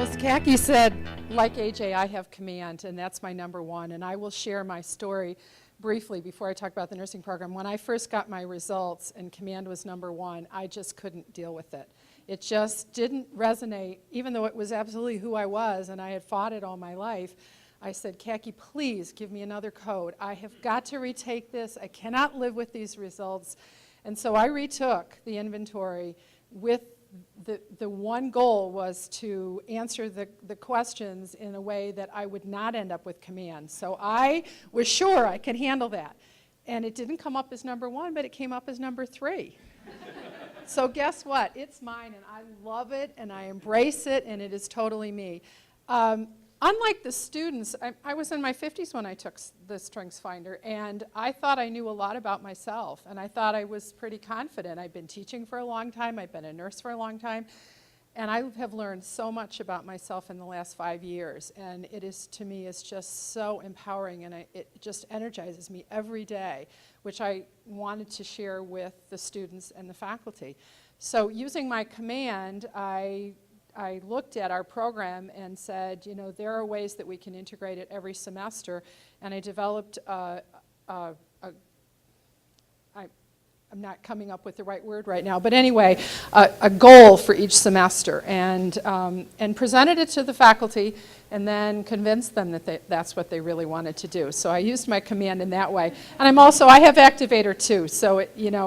as Khaki said, like AJ, I have command, and that's my number one. And I will share my story briefly before I talk about the nursing program. When I first got my results and command was number one, I just couldn't deal with it. It just didn't resonate, even though it was absolutely who I was and I had fought it all my life. I said, Khaki, please give me another code. I have got to retake this. I cannot live with these results. And so I retook the inventory with the one goal was to answer the questions in a way that I would not end up with command. So I was sure I could handle that. And it didn't come up as number one, but it came up as number 3. So guess what? It's mine, and I love it, and I embrace it, and it is totally me. Unlike the students, I was in my 50s when I took the StrengthsFinder, and I thought I knew a lot about myself, and I thought I was pretty confident. I've been teaching for a long time, I've been a nurse for a long time, and I have learned so much about myself in the last 5 years, and it is, to me, is just so empowering, and it just energizes me every day, which I wanted to share with the students and the faculty. So using my command, I looked at our program and said, you know, there are ways that we can integrate it every semester, and I developed I'm not coming up with the right word right now, but anyway, a goal for each semester, and presented it to the faculty, and then convinced them that that's what they really wanted to do. So I used my command in that way, and I have Activator too. So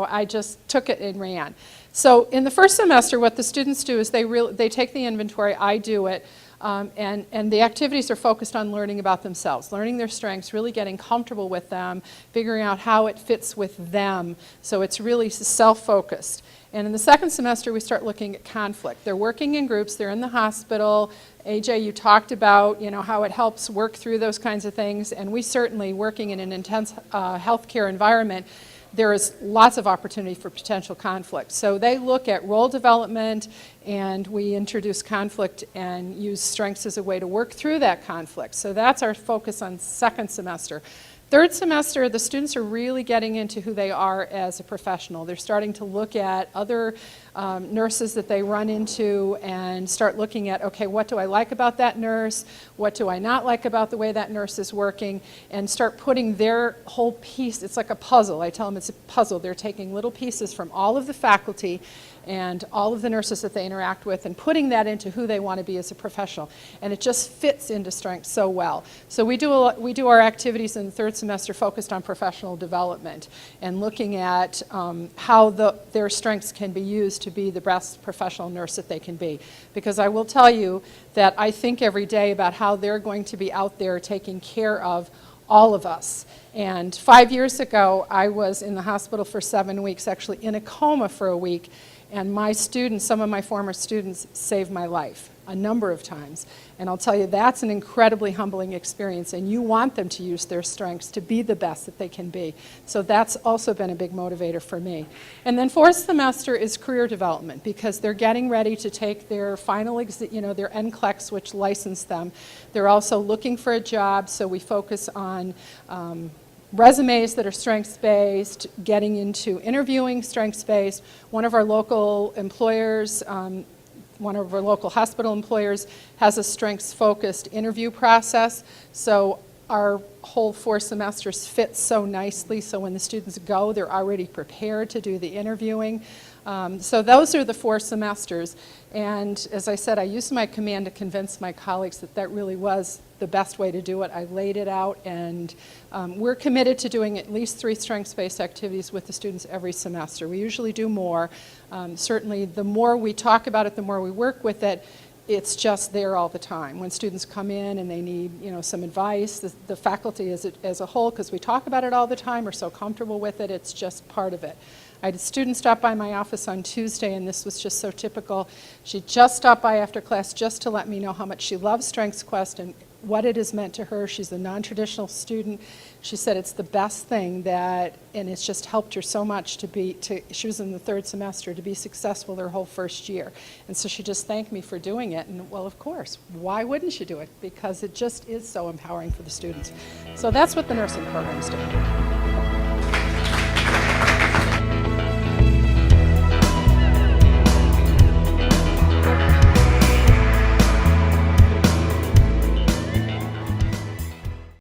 I just took it and ran. So in the first semester, what the students do is they take the inventory, I do it, and the activities are focused on learning about themselves, learning their strengths, really getting comfortable with them, figuring out how it fits with them. So it's really self-focused. And in the second semester, we start looking at conflict. They're working in groups, they're in the hospital. AJ, you talked about how it helps work through those kinds of things, and we certainly, working in an intense healthcare environment, there is lots of opportunity for potential conflict. So they look at role development, and we introduce conflict and use strengths as a way to work through that conflict. So that's our focus on second semester. Third semester, the students are really getting into who they are as a professional. They're starting to look at other nurses that they run into and start looking at, okay, what do I like about that nurse? What do I not like about the way that nurse is working? And start putting their whole piece, it's like a puzzle. I tell them it's a puzzle. They're taking little pieces from all of the faculty and all of the nurses that they interact with and putting that into who they want to be as a professional. And it just fits into strengths so well. So we do our activities in the third semester focused on professional development and looking at how their strengths can be used to be the best professional nurse that they can be. Because I will tell you that I think every day about how they're going to be out there taking care of all of us. And 5 years ago, I was in the hospital for 7 weeks, actually in a coma for a week. And my students, some of my former students, saved my life a number of times. And I'll tell you, that's an incredibly humbling experience. And you want them to use their strengths to be the best that they can be. So that's also been a big motivator for me. And then fourth semester is career development, because they're getting ready to take their final, their NCLEX, which license them. They're also looking for a job, so we focus on resumes that are strengths-based, getting into interviewing strengths-based. One of our local employers, one of our local hospital employers has a strengths-focused interview process. So our whole 4 semesters fit so nicely, so when the students go, they're already prepared to do the interviewing. So those are the 4 semesters. And as I said, I used my command to convince my colleagues that that really was the best way to do it. I laid it out, and we're committed to doing at least 3 strengths-based activities with the students every semester. We usually do more. Certainly, the more we talk about it, the more we work with it. It's just there all the time. When students come in and they need, some advice, the faculty as a whole, because we talk about it all the time, are so comfortable with it, it's just part of it. I had a student stop by my office on Tuesday, and this was just so typical. She just stopped by after class just to let me know how much she loves StrengthsQuest and what it has meant to her. She's a non-traditional student. She said it's the best thing and it's just helped her so much she was in the 3rd semester, to be successful her whole first year. And so she just thanked me for doing it. And well, of course, why wouldn't you do it? Because it just is so empowering for the students. So that's what the nursing program is doing.